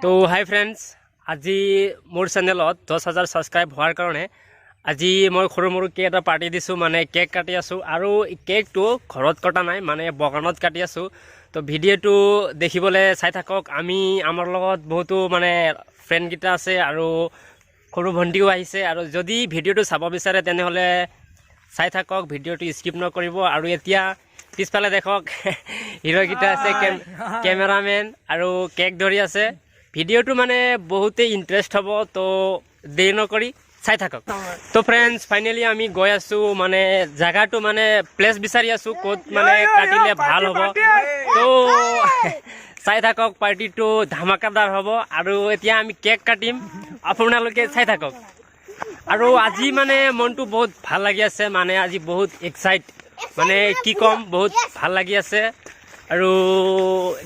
तो hi friends আজি मोर चेनेलत 10,000 subscribe होवार कारण আজি मैं सरू मरु केक एटा पार्टी दिसो माने केक काटी आसो आरो केक तो घरत कटा नाई माने बगानत काटी आसो तो भिडिओ तो देखिबले चाइ थाকক आमी आमार लगत बहुतो माने फ्रेंड गिटा आछे आरो सरू भंटिओ आइसे आरो जदि भिडिओ तो चाब बिचारे तेने हले चाइ थाকক भिडिओ तो स्किप नकरिबो आरो एतिया पिछफाले देखक हिरो गिटा आछे कैमरामैन आरो केक धरि आछे भिडिओ तो माने बहुते इंटरेस्ट हबो तो देरि नकरि चाइ थाকক तो फ्रेंड्स फाइनली आमी गय आसु माने जागा तो माने प्लेस बिचारि आसु कोत माने काटिले ভাল हबो तो चाइ थाকক पार्टी तो धमाकादार हबो आरो एतिया आमी केक काटिम आपनालोके चाइ थाকক आरो আজি माने मनटो बहुत ভাল লাগি আছে माने আজি बहुत एक्साइट माने की कम बहुत ভাল লাগি আছে आरो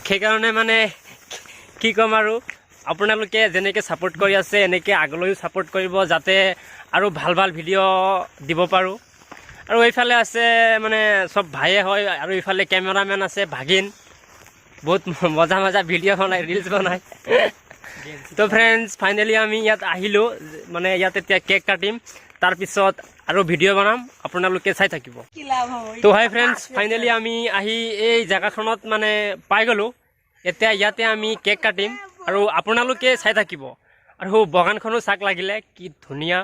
সেই কাৰণে माने की कम आरो আপোনালোকে যেনেকে সাপোৰ্ট কৰি আছে এনেকে আগলৈও সাপোৰ্ট কৰিব যাতে আৰু ভাল ভাল ভিডিও দিব পাৰো আৰু এইফালে আছে মানে সব ভাইয়ে হয় আৰু এইফালে ক্যামেৰাম্যান আছে ভাগিন বহুত মজা মজা ভিডিও বনাই ৰিলস বনাই তো फ्रेंड्स फाइनली আমি ইয়াত আহিলো মানে ইয়াতে কেক কাটিম তাৰ পিছত আৰু ভিডিও বনাম আপোনালোকে চাই থাকিব তো হাই फ्रेंड्स फाइनली আমি আহি এই জায়গাখনত মানে পাই গলো এতিয়া ইয়াতে আমি কেক কাটিম আৰু আপোনালোকে চাই থাকিব আৰু বাগানখনো চাক লাগিলে কি ধুনিয়া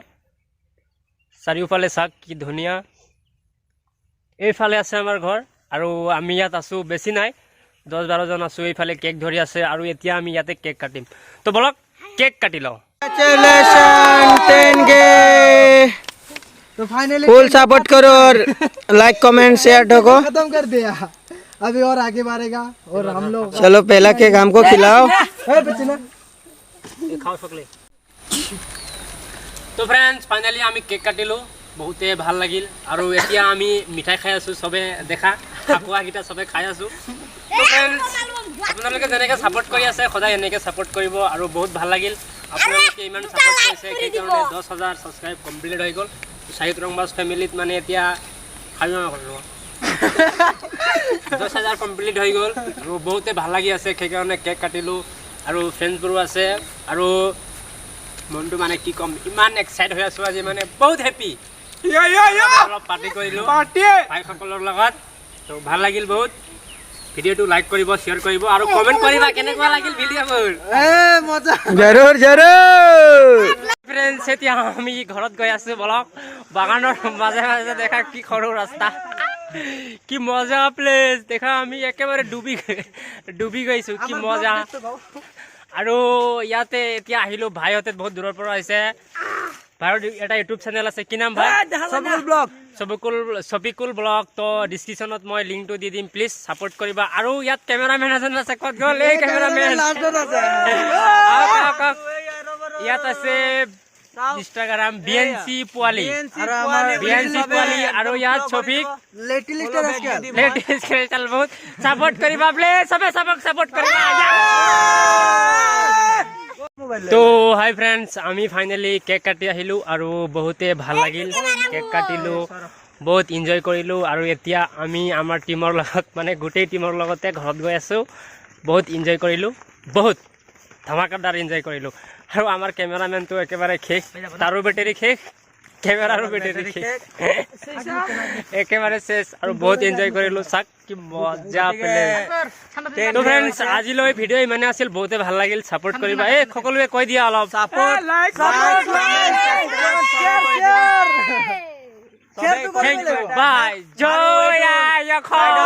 চাৰিওফালে চাক কি ধুনিয়া এইফালে আছে আমাৰ ঘৰ আৰু আমি ইয়াত আছো বেছি নাই 10-12 জন আছো এইফালে কেক ধৰি আছে আৰু এতিয়া আমি ইয়াতে কেক কাটিম তো বলক কেক কাটি লও कॉन्ग्रेचुलेशन 10K तो फाइनली फुल सपोर्ट करो और लाइक कमेंट शेयर ठोको खत्म कर दिया अभी और आगे बढ़ेगा और हम लोग चलो पहला केक हमको खिलाओ खाओ सकले तो फ्रेंड्स फाइनली आमी केक काटिलो बहुते ভাল লাগিল আৰু এতিয়া আমি মিঠাই খাই আছো সবে দেখা খাকুয়া গিটা সবে খাই আছো তো फ्रेंड्स আপোনালোকে যেনেকে সাপোর্ট কৰি আছে সদায় এনেকে সাপোৰ্ট কৰিব আৰু বহুত ভাল লাগিল আপোনালোকে ইমান সাপোৰ্ট কৰিছে কি কাৰণে 10,000 সাবস্ক্ৰাইব কমপ্লিট হৈ গল সাহিত ৰংবাজ ফ্যামিলিত মানে এতিয়া খাইও না কৰিব 10,000 কমপ্লিট হৈ গল আৰু বহুতে ভাল লাগি আছে কি কাৰণে কেক কাটিলো আৰু ফ্ৰেন্ডছ বোৰ আছে আৰু মনটো মানে কি কম ইমান এক্সাইট হৈ আছো আজি মানে বহুত হ্যাপি পাৰ্টি কৰিলো ভাই সকলৰ লগত তো ভাল লাগিল বহুত ভিডিওটো লাইক কৰিব শেয়াৰ কৰিব আৰু কমেন্ট কৰিবা কেনেকুৱা লাগিল ভিডিওবোৰ मजा जरूर जरूर फ्रेंड्स এতিয়া আমি ঘৰত গৈ আছো বলক বাগানৰ মাজে মাজে দেখা কি সৰু ৰাস্তা কি মজা প্লেস দেখা আমি একেবাৰে ডুবি গৈছো কি মজা আৰু ইয়াতে এতিয়া আহিলো ভাইহতে বহুত দূৰৰ পৰা আহিছে ভাইৰ এটা ইউটিউব চেনেল আছে কি নাম ভাই সবিকুল ব্লগ তো ডিসক্রিপশনত মই লিংকটো দি দিম প্লিজ সাপোর্ট কৰিবা আৰু ইয়াত ক্যামেৰাম্যান আছে কত গল এই ক্যামেৰাম্যান ইয়াত আছে ইনস্টাগ্ৰাম বিএনসি পোৱালি আৰু ইয়াত ছবিক लेटेस्ट চল বহুত সাপোৰ্ট কৰিবা প্লিজ সবে সাপোৰ্ট কৰিবা তো হাই फ्रेंड्स আমি ফাইনালি কেক কাটি আহিলো আৰু বহুতে ভাল লাগিল কেক কাটিলো বহুত এনজয় কৰিলো আৰু এতিয়া আমি আমাৰ টিমৰ লগত মানে গোটেই টিমৰ লগতে ঘৰত গৈ আছো বহুত এনজয় কৰিলো বহুত ধমাকাদাৰ এনজয় কৰিলো আৰু আমাৰ ক্যামেৰাম্যান তো একেবাৰে শেষ তাৰো বেটাৰী শেষ ক্যামেৰাৰো বেটাৰী শেষ একেবাৰে শেষ আৰু বহুত এনজয় কৰিলো চাক কি মজা পেলে তো फ्रेंड्स আজিলৈ ভিডিও ইমানে আছিল বহুতে ভাল লাগিল সাপোর্ট কৰিবা এই সকলোৱে কৈ দিয়া অলপ সাপোৰ্ট লাইক থ্যাংক ইউ বাই জয় আয়খন